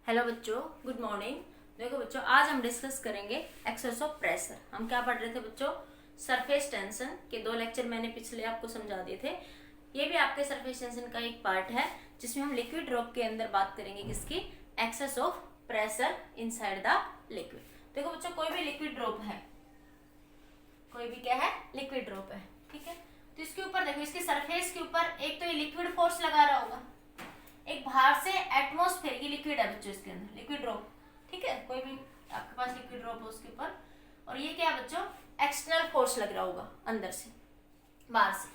Hello बच्चों, good morning. देखो बच्चों, आज हम डिस्कस करेंगे एक्सेस ऑफ प्रेशर। हम क्या पढ़ रहे थे बच्चों? सरफेस टेंशन के 2 लेक्चर मैंने पिछले आपको समझा दिए थे। ये भी आपके सरफेस टेंशन का एक पार्ट है जिसमें हम लिक्विड ड्रॉप के अंदर बात करेंगे किसकी? Excess of pressure inside the liquid. देखो बच्चों, कोई भी लिक्विड ड्रॉप है, कोई भी क्या है? लिक्विड ड्रॉप है, ठीक है। तो इसके ऊपर देखो, इसकी सरफेस के ऊपर एक तो ये लिक्विड फोर्स लगा रहा होगा, एक बाहर से एटमॉस्फेयर की लिक्विड है बच्चों, इसके अंदर लिक्विड ड्रॉप, ठीक है। कोई भी आपके पास लिक्विड ड्रॉप हो उसके ऊपर, और ये क्या है बच्चों? एक्सटर्नल फोर्स लग रहा होगा अंदर से, बाहर से,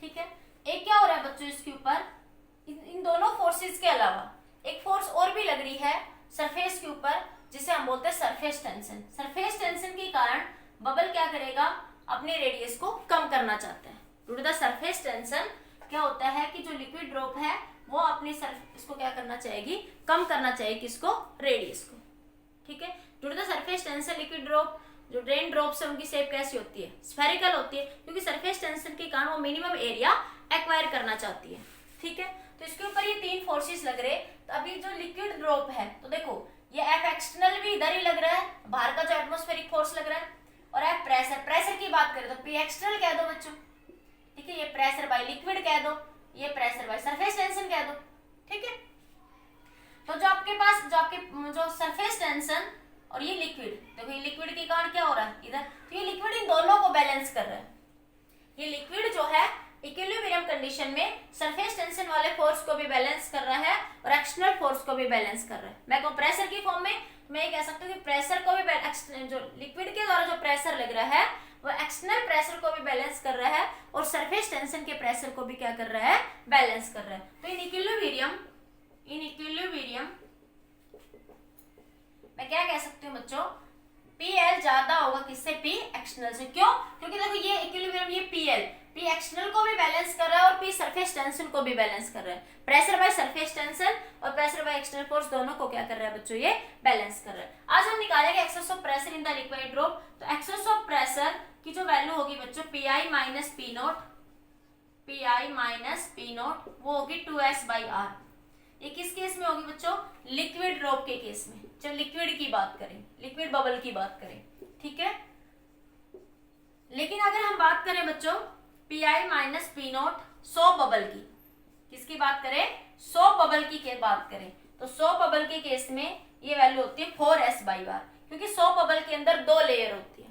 ठीक है। एक क्या हो रहा है बच्चों इसके ऊपर? इन दोनों फोर्सेस के अलावा एक फोर्स और भी लग रही है सरफेस के ऊपर, जिसे हम बोलते हैं सरफेस टेंशन। सरफेस टेंशन के कारण बबल क्या करेगा? अपने रेडियस को कम करना चाहता है। Due to the surface tension क्या होता है कि जो लिक्विड ड्रॉप है वो अपनी इसको क्या करना चाहेगी? कम करना चाहिए किसको? रेडियस को, ठीक है। Due to the surface tension liquid drop, जो ड्रेन ड्रॉप्स है उनकी शेप कैसी होती है? स्फेरिकल होती है, क्योंकि सरफेस टेंशन के कारण वो मिनिमम एरिया एक्वायर करना चाहती है, ठीक है। तो इसके ऊपर ये 3 फोर्सेस लग रहे। तो अभी जो लिक्विड ड्रॉप है, तो देखो ये एफ एक्सटर्नल भी इधर ही लग रहा है, बाहर का जो एटमॉस्फेरिक फोर्स लग रहा है, और एफ प्रेशर। प्रेशर की बात करें तो पी एक्सटर्नल कह दो बच्चों, ठीक है। ये प्रेशर बाय लिक्विड कह दो, ये प्रेशर बाय सरफेस टेंशन कह दो, ठीक है। तो जो आपके पास जो सरफेस टेंशन और ये लिक्विड, देखो ये लिक्विड के कारण क्या हो रहा है इधर? तो ये लिक्विड इन दोनों को बैलेंस कर रहा है। ये लिक्विड जो है इक्विलिब्रियम कंडीशन में सरफेस टेंशन वाले फोर्स को भी बैलेंस कर रहा है और एक्सटर्नल फोर्स को भी बैलेंस कर रहा है। मैं कहूँ प्रेशर की फॉर्म में मैं ये कह सकती हूँ कि प्रेशर को भी, जो लिक्विड के द्वारा जो प्रेशर लग रहा है वो एक्सटर्नल प्रेशर को भी बैलेंस कर रहा है और सरफेस टेंशन के प्रेशर को भी क्या कर रहा है? बैलेंस कर रहा है। तो इन इक्विलिब्रियम मैं क्या कह सकती हूँ बच्चों? PL ज्यादा होगा किससे? P एक्सटर्नल से। क्यों? क्योंकि देखो ये इक्विलिब्रियम, ये PL P एक्सटर्नल को भी बैलेंस कर रहा है और P सरफेस टेंशन को भी बैलेंस कर रहा है। प्रेशर बाय सरफेस टेंशन और प्रेशर बाय एक्सटर्नल फोर्स दोनों को क्या कर रहा है बच्चों? ये बैलेंस कर रहा है। आज हम निकालेंगे excess of pressure in the liquid drop. तो एक्सेस ऑफ प्रेशर की जो वैल्यू होगी बच्चों PI माइनस P नोट, वो होगी 2S/R। ये किस केस में होगी बच्चों? लिक्विड ड्रॉप के केस में। जब लिक्विड की बात करें, लिक्विड बबल की बात करें, ठीक है। लेकिन अगर हम बात करें बच्चों PI minus P note 100 bubble की, किसकी बात करें? 100 बबल की बात करें, तो 100 बबल के केस में ये वैल्यू होती है 4S/R, क्योंकि 100 बबल के अंदर 2 लेयर होती है,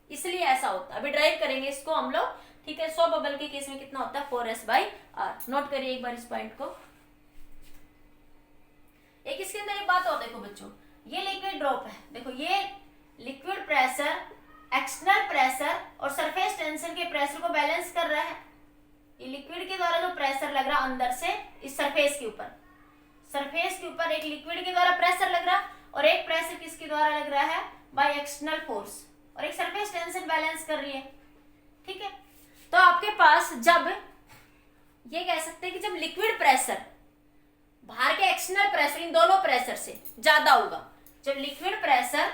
इसलिए ऐसा होता है। अभी ड्राइव करेंगे इसको हम लोग, ठीक है। 100 बबल के केस में कितना होता है? 4S/R। नोट करिए एक बार इस पॉइंट को। एक इसके अंदर एक बात और देखो बच्चों, ये लिक्विड ड्रॉप है, देखो ये लिक्विड प्रेशर, एक्सटर्नल प्रेशर और सरफेस टेंशन के प्रेशर को बैलेंस कर रहा है। ये लिक्विड के द्वारा जो प्रेशर लग रहा अंदर से इस सरफेस के ऊपर एक लिक्विड के द्वारा प्रेशर लग रहा और एक प्रेशर किसके द्वारा लग रहा है? बाय एक्सटर्नल फोर्स, और एक सरफेस टेंशन बैलेंस कर रही है, ठीक है। तो आपके पास जब ये कह सकते हैं कि जब लिक्विड प्रेशर बाहर के एक्सटर्नल प्रेशर, इन दोनों प्रेशर से ज्यादा होगा, जब लिक्विड प्रेशर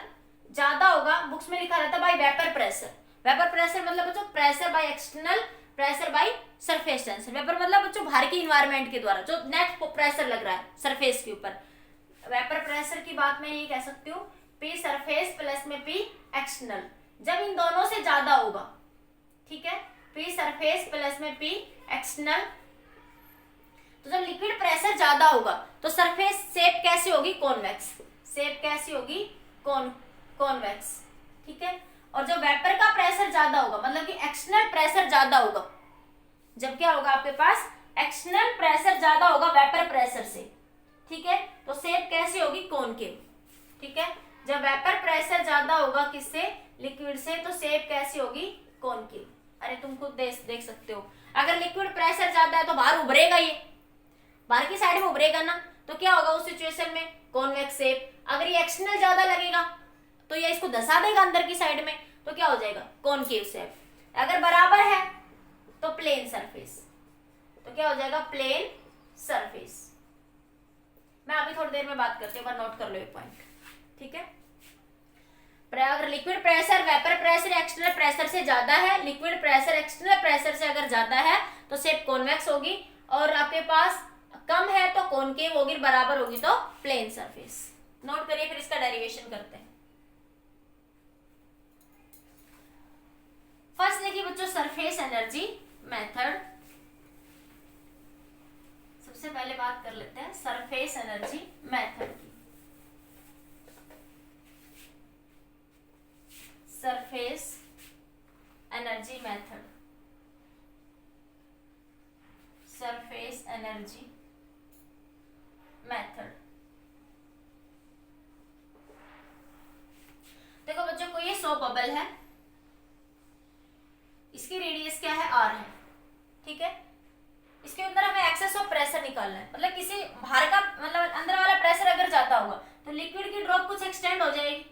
ज्यादा होगा, बुक्स में लिखा रहता है bye vapour pressure. Vapour pressure मतलब बच्चों pressure by external, pressure by surface tension. Vapour मतलब बच्चों बाहर की इन्वायरमेंट के द्वारा जो नेट प्रेशर लग रहा है सरफेस के ऊपर। वेपर प्रेशर की बात मैं ये कह सकती हूँ P सरफेस प्लस में P एक्सटर्नल, जब इन दोनों से ज्यादा होगा, ठीक है। P सरफेस प्लस में P एक्सटर्नल, तो जब लिक्विड प्रेशर ज्यादा होगा तो सरफेस शेप कैसी होगी? कॉन्वेक्स। शेप कैसी होगी? कॉन्वेक्स, ठीक है। और जब वेपर का प्रेशर ज्यादा होगा, मतलब कि एक्सटर्नल प्रेशर ज्यादा होगा, जब क्या होगा आपके पास? एक्सटर्नल प्रेशर ज्यादा होगा वेपर प्रेशर से, ठीक है। तो शेप कैसी होगी? कॉनकेव, ठीक है। जब वेपर प्रेशर ज्यादा होगा किससे? लिक्विड से, तो शेप कैसी होगी? कॉनकेव। अरे तुम खुद देख सकते हो, अगर लिक्विड प्रेशर ज्यादा है तो बाहर उभरेगा, ये बाहर की साइड में उभरेगा ना, तो क्या होगा उस सिचुएशन में? Convex shape. अगर ये एक्सटर्नल ज्यादा लगेगा तो ये इसको धसा देगा अंदर की साइड में, तो क्या हो जाएगा? Concave shape. अगर बराबर है तो प्लेन सरफेस, तो क्या हो जाएगा? Plane surface. मैं अभी थोड़ी देर में बात करती हूँ, नोट कर लो एक पॉइंट, ठीक है। अगर liquid pressure vapour pressure external pressure से ज्यादा है, लिक्विड प्रेशर एक्सटर्नल प्रेशर से अगर ज्यादा है तो शेप कॉन्वेक्स होगी, और आपके पास कम है तो कॉनकेव होगी, बराबर होगी तो प्लेन सरफेस, नोट करिए, फिर इसका डेरिवेशन करते हैं। फर्स्ट देखिए बच्चों सरफेस एनर्जी मेथड। सबसे पहले बात कर लेते हैं सरफेस एनर्जी मेथड की। Surface energy method, surface energy method. देखो बच्चों को ये सोप बबल है, इसकी रेडियस क्या है r है, ठीक है। इसके अंदर हमें एक्सेस ऑफ प्रेशर निकालना है, मतलब किसी बाहर का मतलब अंदर वाला प्रेशर अगर जाता होगा तो लिक्विड की ड्रॉप कुछ एक्सटेंड हो जाएगी।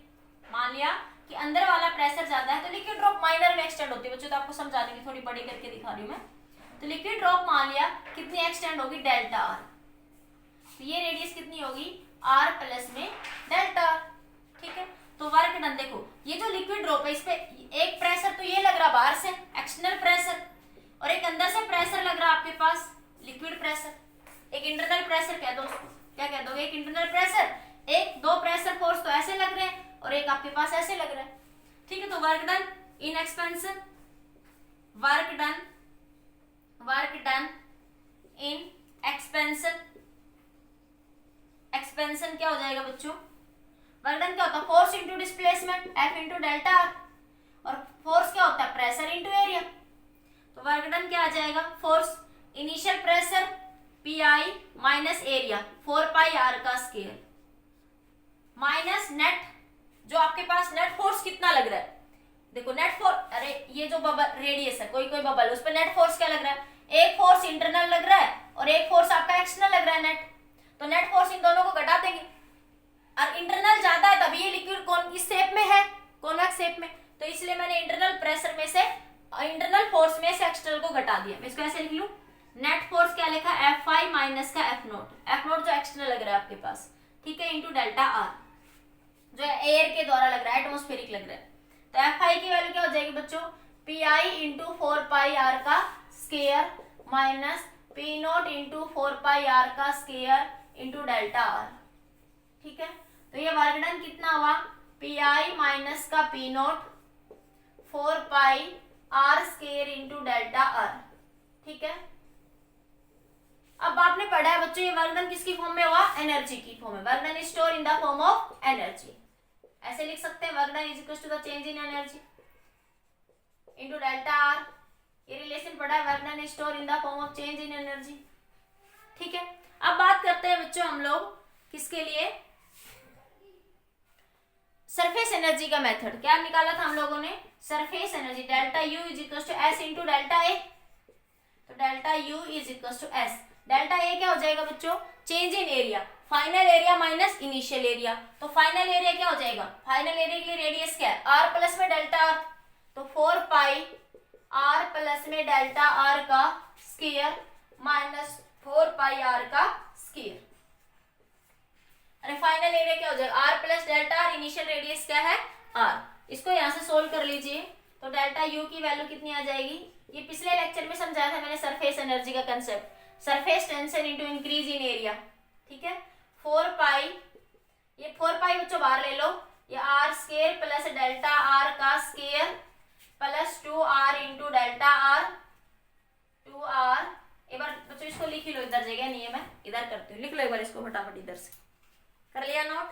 मान लिया कि अंदर वाला प्रेशर ज्यादा है तो लिक्विड ड्रॉप माइनर में एक्सटेंड होती है बच्चों, तो आपको समझा देंगे, थोड़ी बड़ी करके दिखा रही हूं मैं। तो लिक्विड ड्रॉप मान लिया कितनी एक्सटेंड होगी, डेल्टा आर। तो ये रेडियस कितनी होगी, आर प्लस में डेल्टा आर, ठीक है। तो वर्क डन, देखो ये जो लिक्विड ड्रॉप है इस पे एक प्रेशर तो ये लग रहा बाहर से एक्सटर्नल प्रेशर, और एक अंदर से प्रेशर लग रहा है आपके पास लिक्विड प्रेशर, एक इंटरनल प्रेशर कह दो, क्या कह दोगे, एक इंटरनल प्रेशर, एक दो प्रेशर फोर्स तो ऐसे लग रहे हैं और एक आपके पास ऐसे लग रहा है, ठीक है। तो work done in expansion, work done in expansion. Expansion क्या हो जाएगा बच्चों, वर्क डन क्या होता है, force into displacement f into delta r, और फोर्स क्या होता है, प्रेशर इंटू एरिया। तो वर्क डन क्या आ जाएगा, force initial pressure p I minus area 4 pi are का स्क्वायर माइनस नेट, जो आपके पास नेट फोर्स कितना लग रहा है, देखो नेट फोर्स, अरे ये जो बबल रेडियस है, कोई कोई बबल उस पर नेट फोर्स क्या लग रहा है, एक फोर्स इंटरनल लग रहा है और एक फोर्स आपका एक्सटर्नल लग रहा है नेट। तो नेट फोर्स इन दोनों को घटा देंगे, और इंटरनल ज्यादा है तभी ये लिक्विड कौन इस शेप में है, कॉन्वेक्स शेप में, तो इसलिए मैंने इंटरनल प्रेशर में से इंटरनल फोर्स में से एक्सटर्नल को घटा दिया। मैं इसको ऐसे लिख लूं, नेट फोर्स क्या लिखा, एफ आई माइनस का एफ नोट जो एक्सटर्नल लग रहा है आपके पास, ठीक है, इंटू डेल्टा आर जो एयर के द्वारा लग रहा है, एटमोस्फेरिक लग रहा है। तो एफ आई की वैल्यू क्या हो जाएगी बच्चों, P I into 4 pi are का square minus P naught into 4 pi are का स्क्वायर इंटू डेल्टा आर, ठीक है। तो ये वर्क डन कितना हुआ, पी आई माइनस का P naught 4 pi are square into delta R, ठीक है। अब आपने पढ़ा है बच्चों ये वर्क डन किसकी फॉर्म में हुआ, एनर्जी की फॉर्म में, work done is store in the form of energy. ऐसे लिख सकते हैं, work done is equal to the change in energy into delta r. ये रिलेशन पढ़ा है, work done is store in the form of change in energy, ठीक है। अब बात करते हैं बच्चों हम लोग किसके लिए, सरफेस एनर्जी का मेथड। क्या निकाला था हम लोगों ने, surface energy delta you is equal to S into delta A. तो delta you is equal to S, delta A क्या हो जाएगा बच्चों, change in area, final area minus initial area. तो फाइनल एरिया क्या हो जाएगा, फाइनल एरिया के लिए रेडियस क्या है, आर प्लस में डेल्टा आर, तो 4 पाई आर प्लस में डेल्टा आर का स्क्वायर माइनस 4 पाई आर का स्क्वायर। अरे फाइनल एरिया क्या हो जाएगा, r plus delta r, initial radius क्या है आर। इसको यहां से सोल्व कर लीजिए, तो डेल्टा यू की वैल्यू कितनी आ जाएगी, ये पिछले लेक्चर में समझाया था मैंने सरफेस एनर्जी का concept, surface tension into increase in area, ठीक है। 4 पाई, ये 4 पाई बच्चों बाहर ले लो, ये R square plus delta are का square plus 2 are into delta R, 2 R. एक बार बच्चों इसको लिख लो, इधर जगह नहीं है, मैं इधर करती हूँ, लिख लो एक बार इसको फटाफट, इधर से कर लिया नोट,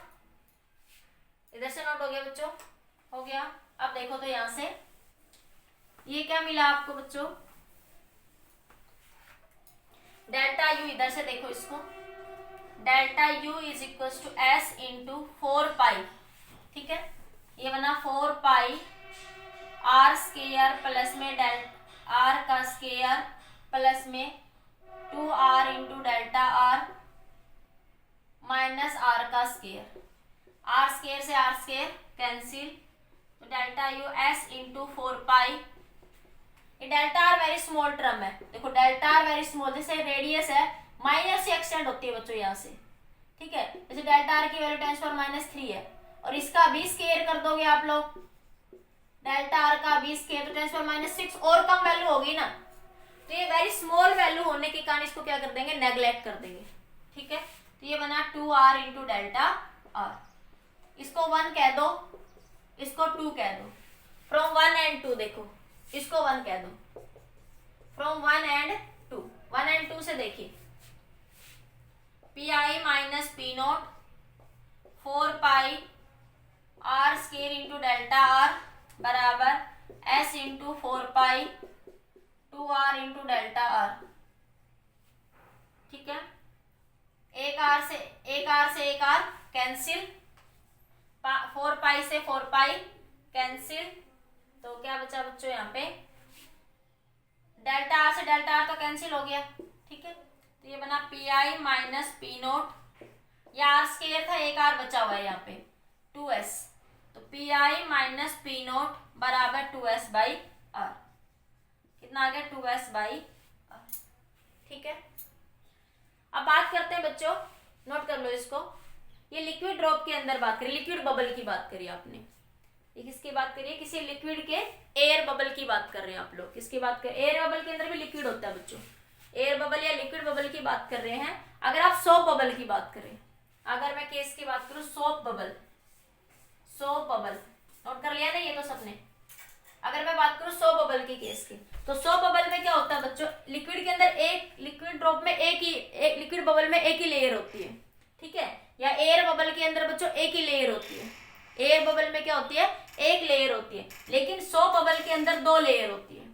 इधर से नोट हो गया बच्चों, हो गया। अब देखो तो यहां से ये क्या मिला आपको बच्चों, डेल्टा यू, इधर से देखो इसको, delta you is equal to S into 4 pi, ठीक है। ये बना 4 पाई आर स्क्वायर प्लस में डेल आर का स्क्वायर प्लस में 2 are into delta r minus r का स्क्वायर, आर स्क्वायर से आर स्क्वायर कैंसिल, तो delta u s into 4 pi. ये delta r very small term है, देखो डेल्टा आर वेरी स्मॉल, जैसे रेडियस है माइनस से एक्सटेंड होती है बच्चों यहाँ से, ठीक है। जैसे डेल्टा आर की वैल्यू 10⁻³ है, और इसका भी स्क्वायर कर दोगे आप लोग, डेल्टा आर का भी स्क्वायर तो 10⁻6 और कम वैल्यू होगी ना। तो ये वेरी स्मॉल वैल्यू होने के कारण इसको क्या कर देंगे, नेग्लेक्ट कर देंगे, ठीक है। तो ये बना 2 आर इंटू डेल्टा आर। इसको 1 कह दो, इसको 2 कह दो। फ्रॉम 1 एंड 2 देखो, इसको 1 कह दो, फ्रॉम 1 एंड 2, 1 एंड 2 से देखिए पी आई minus P naught 4 pi R square into delta R बराबर S into 4 pi 2 are into delta R. ठीक है, एक आर से एक आर कैंसिल, 4 पाई से 4 पाई कैंसिल, तो क्या बचा बच्चों यहाँ पे डेल्टा आर से डेल्टा आर तो कैंसिल हो गया। ठीक है, तो ये बना P I minus P note, ये आर स्केयर था, एक आर बचा हुआ है यहाँ पे 2s, तो P I minus P note बराबर 2s बाई आर। कितना आ गया 2s बाई आर। ठीक है, अब बात करते हैं बच्चों, नोट कर लो इसको, ये लिक्विड ड्रॉप के अंदर बात करिए, लिक्विड बबल की बात करिए आपने, ये किसकी बात करिए, किसी लिक्विड के एयर बबल की बात कर रहे हैं आप लोग। किसकी बात कर, एयर बबल के अंदर भी लिक्विड होता है बच्चों, एयर बबल या लिक्विड बबल की बात कर रहे हैं। अगर आप सोप बबल की बात करें, अगर मैं केस की बात करूं soap bubble, soap bubble note कर लिया ना ये तो सबने। अगर मैं बात करूं सोप बबल के केस की, तो सोप बबल में क्या होता है बच्चों, लिक्विड के अंदर एक लिक्विड ड्रॉप में एक लिक्विड बबल में एक ही लेयर होती है। ठीक है, या एयर बबल के अंदर बच्चों एक ही लेयर होती है। एयर बबल में क्या होती है, एक लेयर होती है, लेकिन सोप बबल के अंदर 2 लेयर होती है।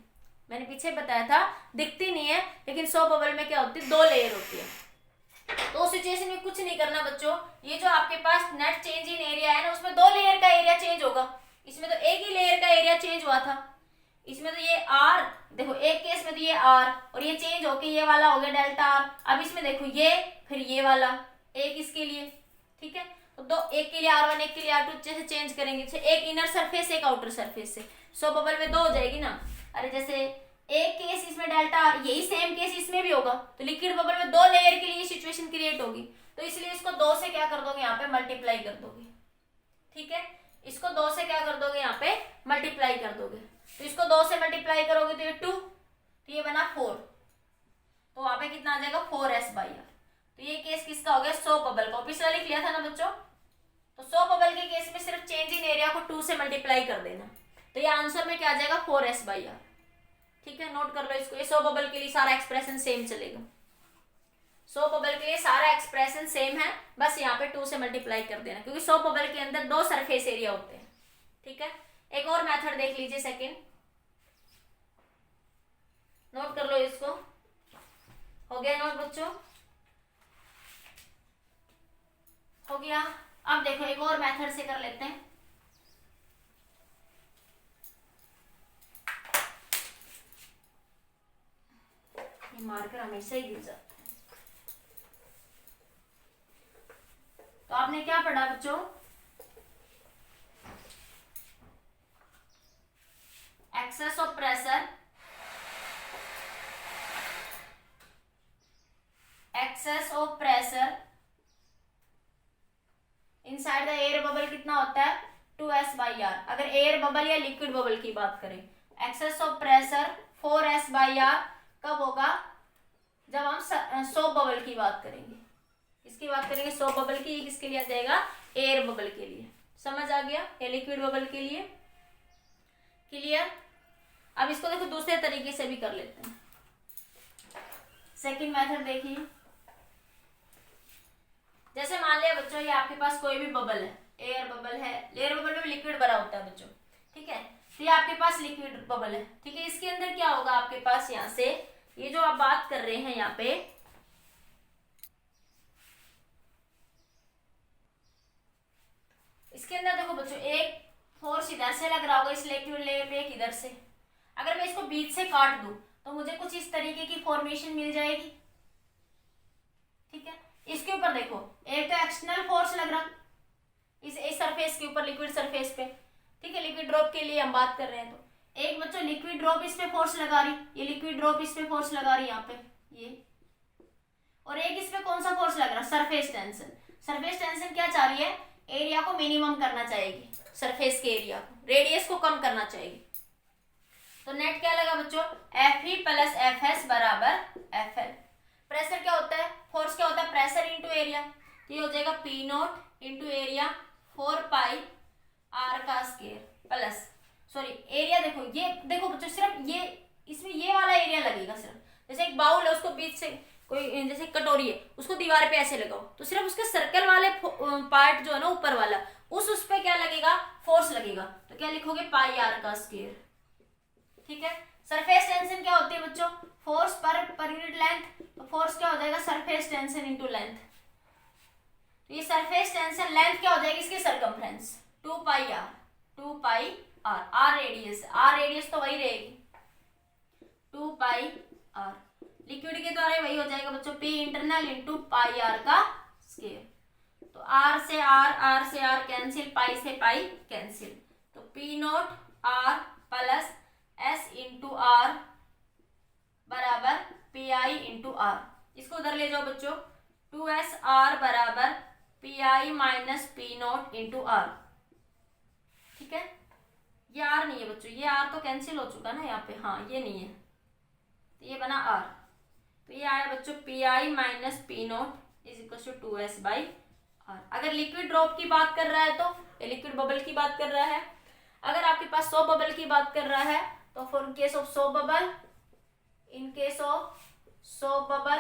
मैंने पीछे बताया था, दिखती नहीं है, लेकिन सोप बबल में क्या होती है, 2 लेयर होती है। तो उस सिचुएशन में कुछ नहीं करना बच्चों, ये जो आपके पास नेट चेंज इन एरिया है ना, उसमें 2 लेयर का एरिया चेंज होगा। इसमें तो एक ही लेयर का एरिया चेंज हुआ था, इसमें तो ये आर देखो, एक केस में तो ये आर और ये चेंज होके ये वाला हो गया डेल्टा आर। अब इसमें देखो ये फिर ये वाला, एक इसके लिए। ठीक है, तो दो, एक के लिए R1 एक के लिए R2 जैसे चेंज करेंगे, जैसे एक इनर सरफेस एक आउटर सरफेस से, सो बबल में 2 हो जाएगी ना। अरे जैसे एक केस इसमें डेल्टा आर, यही सेम केस इसमें भी होगा, तो लिक्विड बबल में 2 लेयर के लिए सिचुएशन क्रिएट होगी, तो इसलिए इसको 2 से क्या कर दोगे, यहाँ पे मल्टीप्लाई कर दोगे। ठीक है, इसको 2 से क्या कर दोगे, यहाँ पे मल्टीप्लाई कर दोगे, तो इसको 2 से मल्टीप्लाई करोगे तो ये 2, तो ये बना 4, तो वहां पे कितना आ जाएगा 4s बाई आर। तो ये केस किसका हो गया, सोप बबल का। पिछला लिख लिया था ना बच्चों, तो सोप बबल के केस में सिर्फ चेंज इन एरिया को 2 से मल्टीप्लाई कर देना, तो ये आंसर में क्या आ जाएगा 4s बाई आर। ठीक है, नोट कर लो इसको, ये सोप बबल के लिए सारा एक्सप्रेशन सेम चलेगा, सोप बबल के लिए सारा एक्सप्रेशन सेम है, बस यहाँ पे 2 से मल्टीप्लाई कर देना, क्योंकि सोप बबल के अंदर 2 सरफेस एरिया होते हैं। ठीक है, एक और मेथड देख लीजिए सेकंड, नोट कर लो इसको, हो गया नोट बच्चों, हो गया। अब देखो एक और मेथड से कर लेते हैं, ये मार्कर हमेशा ही गिर जाता है। तो आपने क्या पढ़ा बच्चों, excess of pressure, excess of pressure inside the air bubble कितना होता है 2s बाई आर। अगर एयर बबल या लिक्विड बबल की बात करें, excess of pressure 4s by r कब होगा, जब हम सोप बबल की बात करेंगे। किसकी बात करेंगे, सोप बबल की। किसके लिए आ जाएगा, एयर बबल के लिए। समझ आ गया, या लिक्विड बबल के लिए, क्लियर। अब इसको देखो दूसरे तरीके से भी कर लेते हैं, सेकंड मेथड देखिए। जैसे मान लिया बच्चों ये आपके पास कोई भी बबल है, एयर बबल है, एयर बबल में लिक्विड भरा होता है बच्चों। ठीक है, तो ये आपके पास लिक्विड बबल है। ठीक है, इसके अंदर क्या होगा आपके पास, यहाँ से ये जो आप बात कर रहे हैं यहाँ पे, इसके अंदर देखो बच्चों एक फोर्स इधर से लग रहा होगा इस लिक्विड लेयर पे, एक इधर से। अगर मैं इसको बीच से काट दूं तो मुझे कुछ इस तरीके की फॉर्मेशन मिल जाएगी। ठीक है, इसके ऊपर देखो एक तो एक्सटर्नल फोर्स लग रहा इस सरफेस के ऊपर, लिक्विड सरफेस पे। ठीक है, लिक्विड ड्रॉप के लिए हम बात कर रहे हैं, तो एक बच्चों लिक्विड ड्रॉप इस पे फोर्स लगा रही, ये लिक्विड ड्रॉप इस पे फोर्स लगा रही यहाँ पे ये, और एक इस पे कौन सा फोर्स लग रहा, सरफेस टेंशन। सरफेस टेंशन क्या चाह रही है, एरिया को मिनिमम करना चाहेगी, सरफेस के एरिया को, रेडियस को कम करना चाहेगी। तो नेट क्या लगा बच्चों, Fe प्लस Fs बराबर Fl। प्रेशर क्या होता है, फोर्स क्या होता है, प्रेशर इंटू एरिया, ये हो जाएगा P not into area 4 pi are का स्क्वायर प्लस, सॉरी एरिया देखो, ये देखो बच्चों सिर्फ ये इसमें ये वाला एरिया लगेगा सिर्फ, जैसे एक बाउल है उसको बीच से कोई जैसे कटोरी है उसको दीवार पे ऐसे लगाओ तो सिर्फ उसके सर्कल वाले पार्ट जो है ना ऊपर वाला उस पे क्या लगेगा, फोर्स लगेगा। तो क्या लिखोगे, पाई आर का स्क्वायर। ठीक है, सरफेस टेंशन क्या होती है बच्चों, फोर्स पर यूनिट लेंथ, तो फोर्स क्या हो जाएगा, सरफेस टेंशन इनटू लेंथ। तो ये सरफेस टेंशन लेंथ क्या हो जाएगी इसकी, circumference 2 pi r, 2 pi r, r radius तो वही रहेगी 2 पाई आर। लिक्विड के द्वारा वही हो जाएगा बच्चों, p internal into pi are का स्क्वायर। तो आर से आर कैंसिल, पाई से पाई कैंसिल, तो p not r plus s into r बराबर पी आई इंटू आर। इसको उधर ले जाओ बच्चों, 2s आर बराबर p I minus p not into r. ठीक है, ये आर नहीं है बच्चों, ये आर तो कैंसिल हो चुका ना यहाँ पे, हाँ ये नहीं है, तो ये बना आर। तो ये आया बच्चों P I minus p not is equal to 2s by r. अगर लिक्विड ड्रॉप की बात कर रहा है तो ये लिक्विड बबल की बात कर रहा है। अगर आपके पास 100 बबल की बात कर रहा है तो for case of 100 bubble, in case of 100 bubble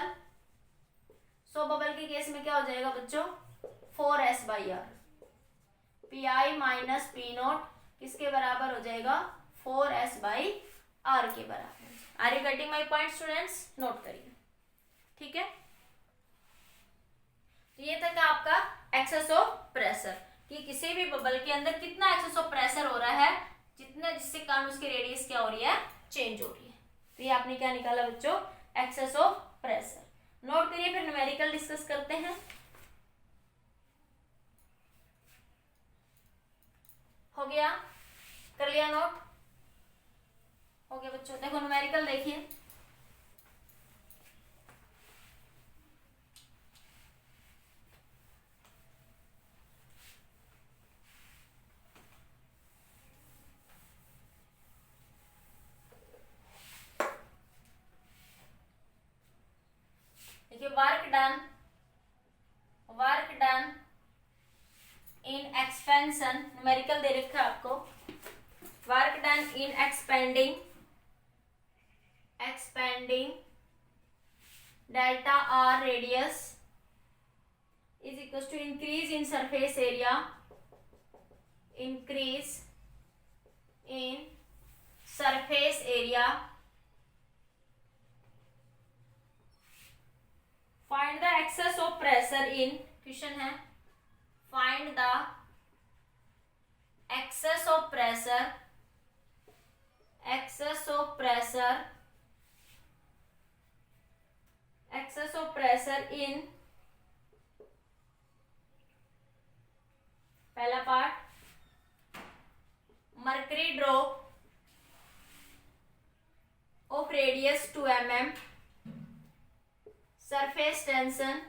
के केस में क्या हो जाएगा बच्चों, 4s by r, p I minus p not किसके बराबर हो जाएगा, 4s बाई आर के बराबर। Are you getting my point students, note करिए। ठीक है, तो ये था आपका एक्सेस ऑफ प्रेशर, कि किसी भी बबल के अंदर कितना एक्सेस ऑफ प्रेशर हो रहा है, जितना जिससे कारण उसकी रेडियस क्या हो रही है, चेंज हो रही है। तो ये आपने क्या निकाला बच्चों, एक्सेस ऑफ प्रेशर। नोट करिए, फिर न्यूमेरिकल डिस्कस करते हैं। हो गया, कर लिया नोट, हो गया बच्चों। देखो न्यूमेरिकल देखिए, work done in expansion, numerical दे रखा है आपको, work done in expanding delta R radius is equal to increase in surface area, increase in surface area, find the excess of pressure in, question है find the excess of pressure in, पहला part mercury drop of radius 2 mm, surface tension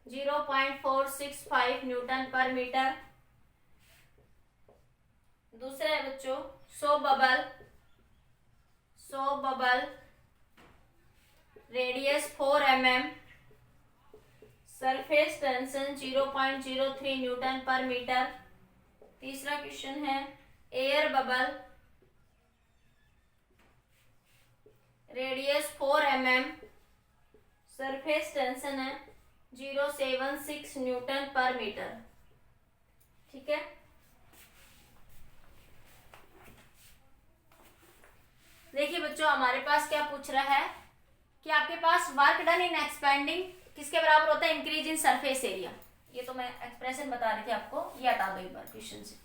0.465 newton पर metre. दूसरा है बच्चों 100 bubble radius 4 mm, surface tension 0.03 Newton पर metre. तीसरा question है air bubble radius 4 mm, surface tension है 0.76 न्यूटन पर मीटर। ठीक है, देखिए बच्चों हमारे पास क्या पूछ रहा है कि आपके पास वर्क डन इन एक्सपेंडिंग किसके बराबर होता है, इंक्रीज इन सरफेस एरिया। ये तो मैं एक्सप्रेशन बता रही थी आपको, ये हटा दो एक बार क्वेश्चन से,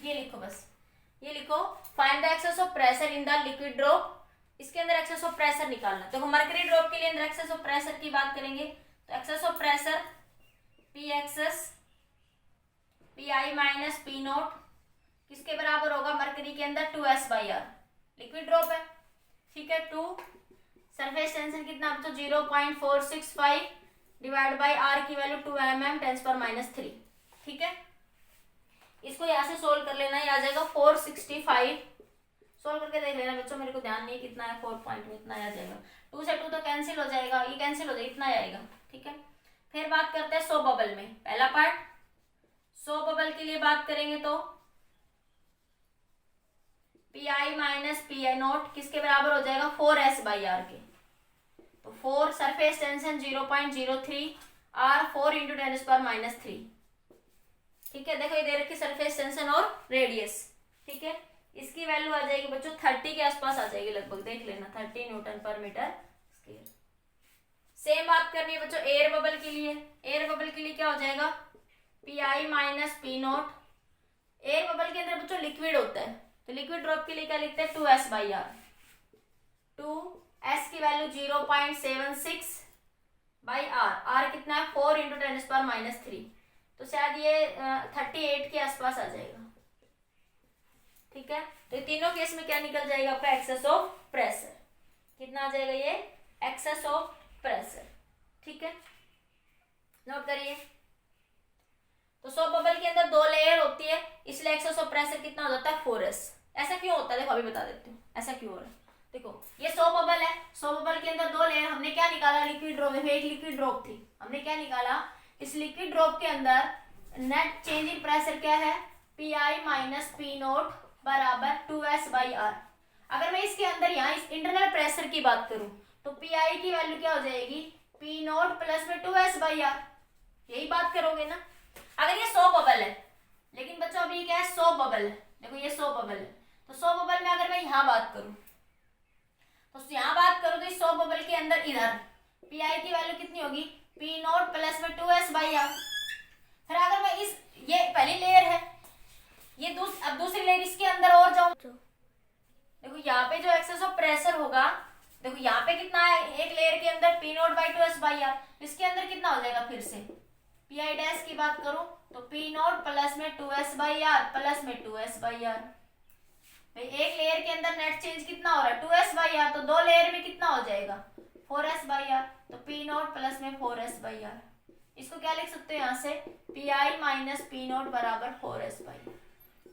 ये लिखो बस, ये लिखो find the excess of pressure in the liquid drop, इसके अंदर एक्सेस ऑफ प्रेशर निकालना। देखो मर्करी ड्रॉप के लिए अंदर एक्सेस ऑफ प्रेशर की बात करेंगे तो excess of pressure p excess p I minus p not किसके बराबर होगा, मर्करी के अंदर 2s by are, liquid drop है। ठीक है, 2 सरफेस टेंशन कितना तो 0.465 डिवाइड बाई आर की वैल्यू 2 mm 10⁻³ -3। ठीक है, इसको यहाँ से सोल्व कर लेना, ये आ जाएगा 465। सोल्व करके देख लेना बच्चों, मेरे को ध्यान नहीं कितना है, 4 पॉइंट में इतना आ जाएगा, 2 से 2 तो कैंसिल हो जाएगा, ये कैंसिल हो जाएगा, इतना आएगा। ठीक है, फिर बात करते हैं 100 बबल में, पहला पार्ट 100 बबल के लिए बात करेंगे तो P I minus P I note किसके बराबर हो जाएगा 4s/r के। तो 4 सरफेस टेंशन 0.03 r 4 इंटू 10⁻³ ठीक है। देखो ये दे रखी सरफेस टेंशन और रेडियस ठीक है। इसकी वैल्यू आ जाएगी बच्चों 30 के आसपास आ जाएगी लगभग, देख लेना 30 Nm/m²। सेम बात करनी है बच्चों एयर बबल के लिए। एयर बबल के लिए क्या हो जाएगा P I minus P note. Air bubble के अंदर बच्चों लिक्विड होता है, तो लिक्विड ड्रॉप के लिए क्या लिखते हैं 2s/r। 2s की वैल्यू 0.76/r। r कितना है 4 इंटू 10⁻³ तो शायद ये 38 के आसपास आ जाएगा ठीक है। तो तीनों केस में क्या निकल जाएगा आपका एक्सेस ऑफ प्रेशर। कितना आ जाएगा ये एक्सेस ऑफ प्रेशर ठीक है। नोट करिए। तो सोप बबल के अंदर 2 लेयर होती है, इसलिए एक्सेस ऑफ प्रेशर कितना हो जाता है 4s। ऐसा क्यों होता है देखो अभी बता देती हूँ ऐसा क्यों हो रहा है। देखो ये सोप बबल है, सोप बबल के अंदर 2 लेयर, हमने क्या निकाला लिक्विड ड्रॉप। एक लिक्विड ड्रॉप थी, हमने क्या निकाला इस लिक्विड ड्रॉप के अंदर नेट चेंज इन प्रेशर क्या है P I minus P note बराबर 2s/r। अगर मैं इसके अंदर यहाँ इस इंटरनल प्रेशर की बात करूं तो पी आई की वैल्यू क्या हो जाएगी पी नोट प्लस में 2s/r। यही बात करोगे ना। अगर ये सोप बबल है, लेकिन बच्चों अभी क्या है सोप बबल है, देखो ये सोप बबल है, तो सोप बबल में अगर मैं यहाँ बात करूं तो यहाँ बात करूं तो इस सोप बबल के अंदर इधर पी आई की वैल्यू कितनी होगी पी नोट प्लस में 2s/r। फिर अगर मैं इस ये पहली लेयर है, ये अब दूसरी लेयर इसके अंदर और जाऊं देखो यहाँ पे जो एक्सेस ऑफ प्रेशर होगा, देखो यहाँ पे कितना है एक लेयर के अंदर पी नोट बाई 2s/r, इसके अंदर कितना हो जाएगा फिर से पी आई डैश की बात करूं तो पी नोट प्लस में 2s/r प्लस में 2s/r। भाई एक लेयर के अंदर नेट चेंज कितना हो रहा है 2s/r, तो 2 लेयर में कितना हो जाएगा 4s/r, तो पी नोट प्लस में 4s/r। इसको क्या लिख सकते हो यहाँ से P I minus P note बराबर 4s/r।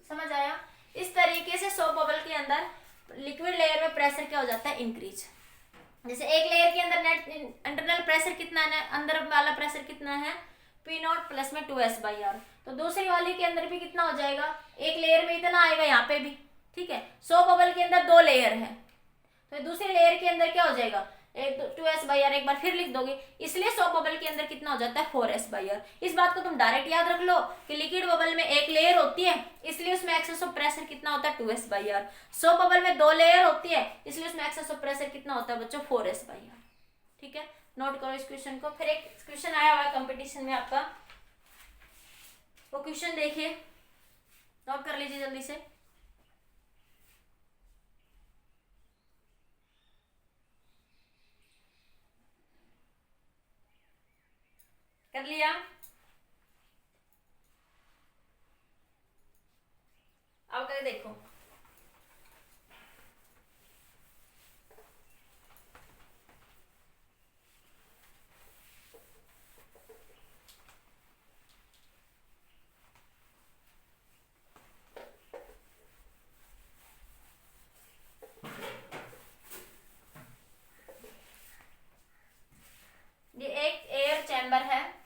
समझ आया। इस तरीके से सोप बबल के अंदर लिक्विड लेयर में प्रेशर क्या हो जाता है इंक्रीज। जैसे एक लेयर के अंदर नेट इंटरनल प्रेशर कितना है, अंदर वाला प्रेशर कितना है पी नोट प्लस में 2s/r, तो दूसरी वाली के अंदर भी कितना हो जाएगा एक लेयर में इतना आएगा यहाँ पे भी ठीक है। सोप बबल के अंदर 2 लेयर है, तो दूसरी लेयर के अंदर क्या हो जाएगा एक 2s/r, एक बार फिर लिख दोगे, इसलिए सोप बबल के अंदर कितना हो जाता है 4s/r। इस बात को तुम डायरेक्ट याद रख लो कि लिक्विड बबल में एक लेयर होती है, इसलिए उसमें एक्सेस ऑफ प्रेशर कितना होता है 2s/r। सोप बबल में 2 लेयर होती है, इसलिए उसमें एक्सेस ऑफ प्रेशर कितना होता है बच्चों 4s/r। ठीक है, नोट करो इस क्वेश्चन को। फिर एक क्वेश्चन आया हुआ है कंपटीशन में आपका, वो क्वेश्चन देखिए, नोट कर लीजिए जल्दी से। कर लिया? अब कर देखो, ये एक एयर चैम्बर है,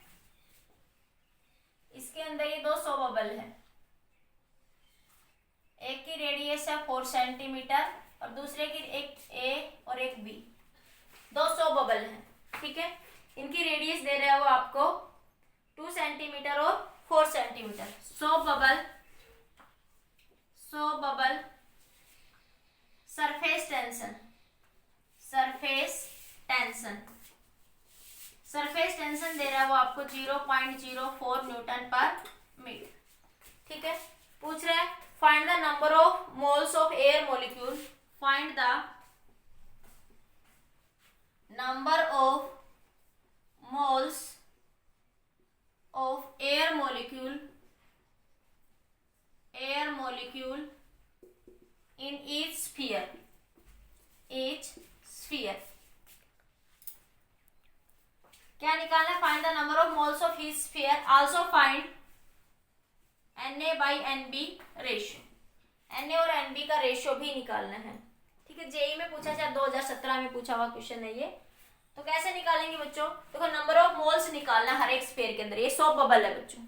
इसके अंदर ये 2 सोप बबल है, एक की रेडियस है 4 सेंटीमीटर और दूसरे की एक ए और एक बी, 2 सोप बबल है। ठीक है, इनकी रेडियस दे रहा है वो आपको 2 सेंटीमीटर और 4 centimetre. Soap bubble surface tension, surface tension दे रहा है वो आपको 0.04 न्यूटन पर मीटर। ठीक है, पूछ रहा है find the number of moles of air molecule, find the number of moles of air molecule in each sphere, क्या निकालना है, find the number of moles of each sphere, also find Na/Nb ratio, Na और Nb का ratio भी निकालना है। ठीक है, जेई में पूछा, शायद 2017 में पूछा हुआ क्वेश्चन है ये। तो कैसे निकालेंगे बच्चों, देखो नंबर ऑफ मोल्स निकालना हर एक स्फीयर के अंदर, ये सोप बबल है बच्चों,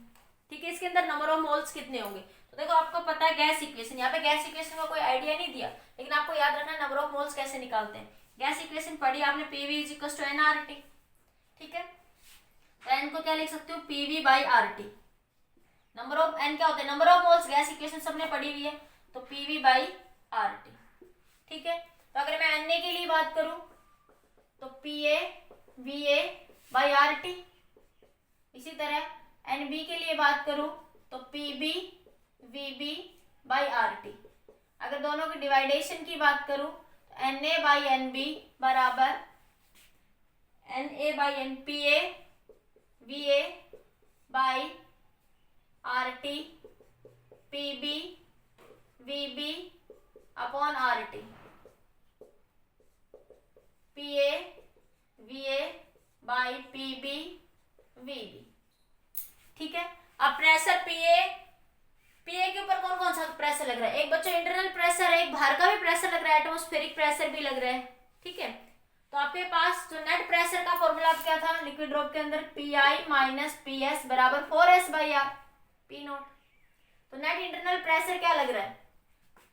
ठीक है, इसके अंदर नंबर ऑफ मोल्स कितने होंगे। तो देखो आपको पता है गैस इक्वेशन, यहाँ पे गैस इक्वेशन का कोई आइडिया नहीं दिया, लेकिन आपको याद रखना है नंबर ऑफ मोल्स कैसे निकालते हैं। गैस इक्वेशन पढ़ी आपने, PV is equal to NRT. ठीक है, तो एन को क्या लिख सकते हो, PV by RT. Number of N क्या होता है, number of moles, gas equation सबने पढ़ी हुई है, तो पीवी बाई आरटी। ठीक है, तो अगर मैं एन ए के लिए बात करूं तो P A V A by RT. इसी तरह एन बी के लिए बात करूं तो P B V B by R T. अगर दोनों की डिवाइडेशन की बात करूं तो N A by N B बराबर N A by N P A V A by R T P B V B upon R T, P A V A by P B V B. ठीक है, अब pressure पीए के ऊपर कौन कौन सा pressure लग रहा है, एक बच्चों इंटरनल प्रेशर है, एक बाहर का भी प्रेशर लग रहा है, एटमॉस्फेरिक प्रेशर भी लग रहा है। ठीक है, तो आपके पास जो नेट प्रेशर का फॉर्मूला क्या था लिक्विड ड्रॉप के अंदर, P I minus P S बराबर 4s by r P not. तो नेट इंटरनल प्रेशर क्या लग रहा है,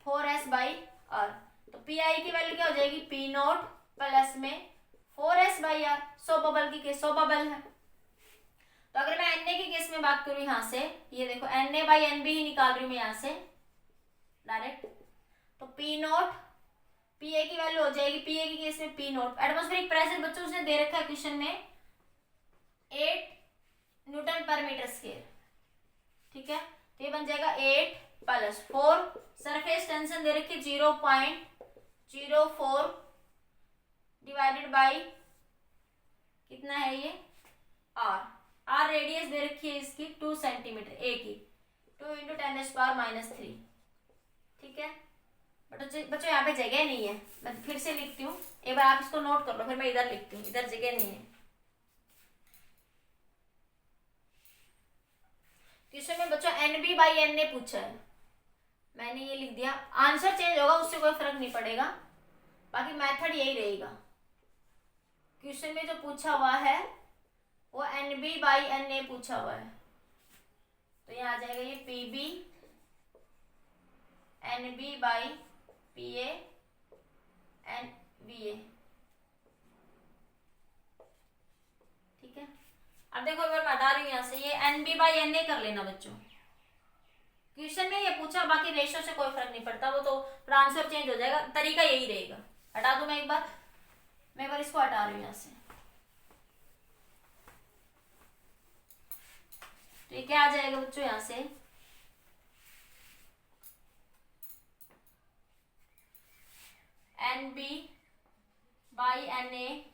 4s बाई आर। तो पी आई की वैल्यू क्या हो जाएगी, पी नॉट प्लस में 4s बाई आर। 100 बबल की केस 100 बबल है। तो अगर मैं एन ए के केस में बात करूं यहां से, ये देखो N A by N B ही निकाल रही हूं मैं यहां से डायरेक्ट, तो पी नॉट पी ए की वैल्यू हो जाएगी, पी ए के केस में पी नॉट, एटमॉस्फेरिक प्रेशर बच्चों उसने दे रखा है क्वेश्चन में 8 न्यूटन पर मीटर स्क्वायर। ठीक है, तो ये बन जाएगा 8 प्लस 4, सरफेस टेंशन दे रखी 0.04 डिवाइडेड बाई कितना है ये आर रेडियस दे रखी है इसकी 2 सेंटीमीटर, ए की 2 इंटू 10⁻⁻3। ठीक है, बट बच्चों यहाँ पे जगह नहीं है, मैं फिर से लिखती हूँ, एक बार आप इसको नोट कर लो, फिर मैं इधर लिखती हूँ, इधर जगह नहीं है। क्वेश्चन में बच्चों एन बी बाई एन ने पूछा है, मैंने ये लिख दिया, आंसर चेंज होगा उससे कोई फर्क नहीं पड़ेगा, बाकी मेथड यही रहेगा। क्वेश्चन में जो पूछा हुआ है वो N B by N A पूछा हुआ है, तो यहाँ आ जाएगा ये P B N B by P A N B A. ठीक है, अब देखो अगर मैं हटा रही हूँ यहाँ से, ये N B by N A कर लेना बच्चों, क्वेश्चन में ये पूछा, बाकी रेशियो से कोई फर्क नहीं पड़ता, वो तो आंसर चेंज हो जाएगा, तरीका यही रहेगा। हटा दूं मैं एक बार इसको हटा रही हूँ यहाँ से, तो ये क्या आ जाएगा बच्चों यहाँ से, N B by N A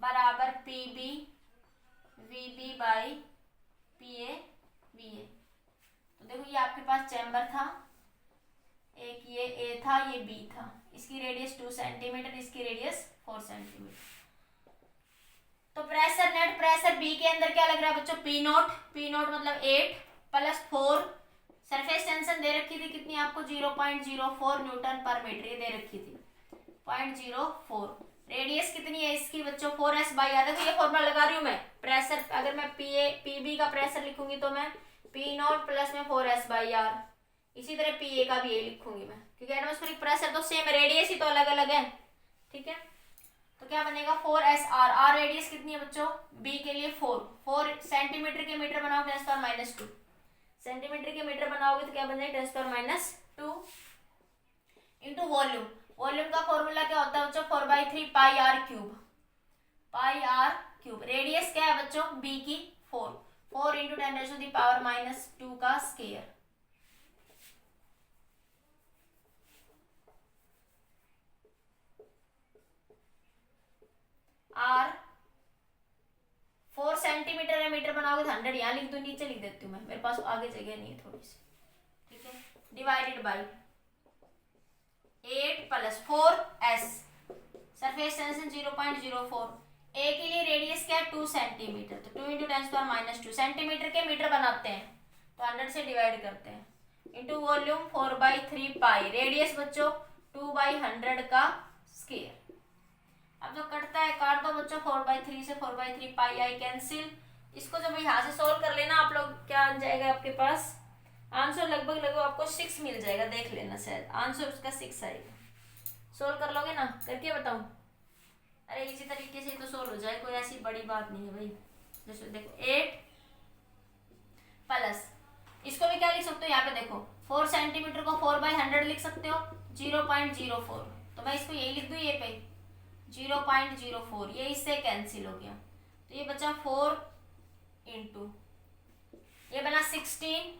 बराबर P B V B by P A V A. तो देखो ये आपके पास चैम्बर था, एक ये ए था, ये बी था, इसकी रेडियस 2 सेंटीमीटर, इसकी रेडियस 4 सेंटीमीटर। तो प्रेशर, नेट प्रेशर बी के अंदर क्या लग रहा है बच्चों, पी नॉट मतलब 8 प्लस 4, सरफेस टेंशन दे रखी थी कितनी आपको 0.04 न्यूटन पर मीटर, ये दे रखी थी 0.04। रेडियस कितनी है इसकी बच्चों 4s बाई आर। देखो ये फॉर्मूला लगा रही हूँ मैं, प्रेशर अगर मैं पी बी का प्रेशर लिखूंगी तो मैं पी नॉट प्लस में 4s बाई आर, इसी तरह पी ए का भी ये लिखूंगी मैं, क्योंकि एटमॉस्फेरिक प्रेशर तो सेम, रेडियस ही तो अलग अलग है। ठीक है, तो क्या बनेगा 4s आर, आर रेडियस कितनी है बच्चों बी के लिए 4 सेंटीमीटर के मीटर बनाओगे 10⁻², सेंटीमीटर के मीटर बनाओगे तो क्या बन जाएगा 10⁻² इंटू वॉल्यूम। वॉल्यूम का फॉर्मूला क्या होता है बच्चों 4/3 पाई आर क्यूब। रेडियस क्या है बच्चों बी की 4 इंटू 10⁻² का स्क्वायर। आर 4 सेंटीमीटर है, मीटर बनाओगे तो 100, यहाँ लिख दो, नीचे लिख देती हूँ मैं, मेरे पास आगे जगह नहीं है थोड़ी सी। ठीक है, divided by 8 plus 4s, surface tension 0.04, ए के लिए रेडियस क्या है 2 सेंटीमीटर, तो 2 इंटू 10⁻², सेंटीमीटर के मीटर बनाते हैं तो 100 से डिवाइड करते हैं, इंटू वॉल्यूम 4/3 पाई, रेडियस बच्चों 2/100 का स्क्वायर। अब जो कटता है काट दो बच्चों, 4/3 से 4/3 पाई आई कैंसिल, इसको जब यहाँ से सोल्व कर लेना आप लोग, क्या आ जाएगा आपके पास आंसर, लगभग आपको 6 मिल जाएगा, देख लेना शायद आंसर उसका 6 आएगा। सोल्व कर लोगे ना, करके बताऊं? अरे इसी तरीके से तो सोल्व हो जाए, कोई ऐसी बड़ी बात नहीं है भाई। जैसे देखो 8 प्लस, इसको भी क्या लिख सकते हो यहाँ पे देखो, 4 सेंटीमीटर को 4/100 लिख सकते हो, 0.04, तो मैं इसको यही लिख दूं ये पे 0.04, ये इससे कैंसिल हो गया, तो ये बचा 4 इंटू, ये बना 16/100,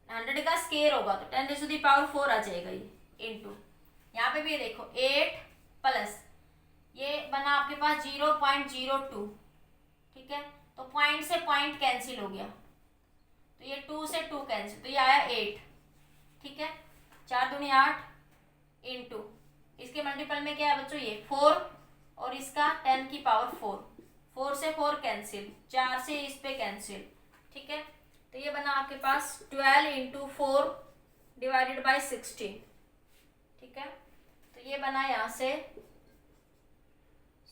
100 का स्केयर होगा तो 10⁴ आ जाएगा ये, इंटू यहाँ पे भी देखो 8 प्लस, ये बना आपके पास 0.02, ठीक है, तो पॉइंट से पॉइंट कैंसिल हो गया, तो ये 2 से 2 कैंसिल, तो ये आया 8, ठीक है, 4 दूनी 8 इंटू, इसके मल्टीपल में क्या है बच्चों ये 4, और इसका 10⁴, 4 से 4 कैंसिल, 4 से इस पे कैंसिल, ठीक है, तो ये बना आपके पास 12 इंटू 4 डिवाइडेड बाई 16, ठीक है, तो ये बना यहाँ से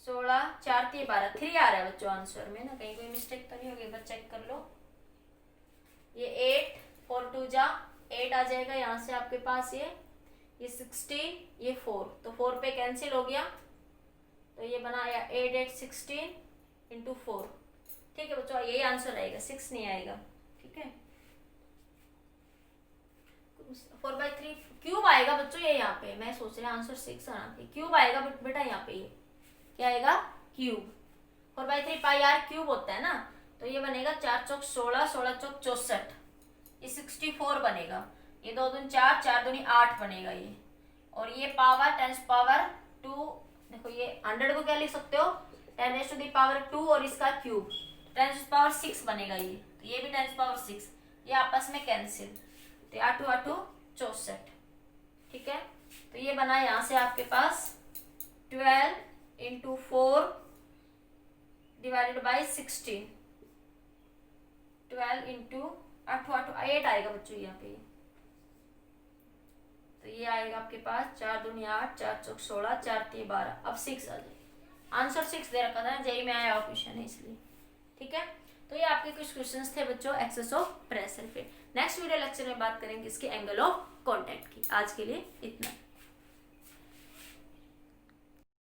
16, 4 3 12, 3 आ रहा है बच्चों आंसर में ना, कहीं कोई मिस्टेक तो नहीं होगी, एक बार चेक कर लो। ये 8 4 2 जा 8 आ जाएगा यहाँ से आपके पास, ये 16, ये 4, तो 4 पे कैंसिल हो गया, तो ये बना 8 8 16 इंटू 4, ठीक है बच्चों, यही आंसर आएगा, 6 नहीं आएगा, ठीक है। 4/3 क्यूब आएगा बच्चों, ये यहाँ पे मैं सोच रहा आंसर 6 आना चाहिए, क्यूब आएगा बेटा यहाँ पे, ये क्या आएगा क्यूब, 4/3 पाई आर क्यूब होता है ना, तो ये बनेगा 4 चौक 16, 16 चौक 64, ये 64 बनेगा, ये 2 दूनी 4, 4 दूनी 8 बनेगा ये, और ये पावर 10⁻², देखो ये 100 को क्या लिख सकते हो 10⁻², और इसका क्यूब 10⁻6 बनेगा ये, तो ये भी 10⁻6, ये आपस में कैंसिल, तो 8 8 64, ठीक है, तो ये बना यहाँ से आपके पास 12 इंटू 4 डिवाइडेड बाई 16, 12 इंटू 8 8 8 आएगा बच्चों यहाँ पे, तो ये आएगा आपके पास 4 दूनी 8, 4 चौक 16, 4 3 12, अब 6 आ जाएगा, आंसर 6 दे रखा था, जेई में आया क्वेश्चन है इसलिए, ठीक है। तो ये आपके कुछ क्वेश्चंस थे बच्चों एक्सेस ऑफ प्रेशर पे। नेक्स्ट वीडियो लेक्चर में बात करेंगे इसके एंगल ऑफ कांटेक्ट की। आज के लिए इतना।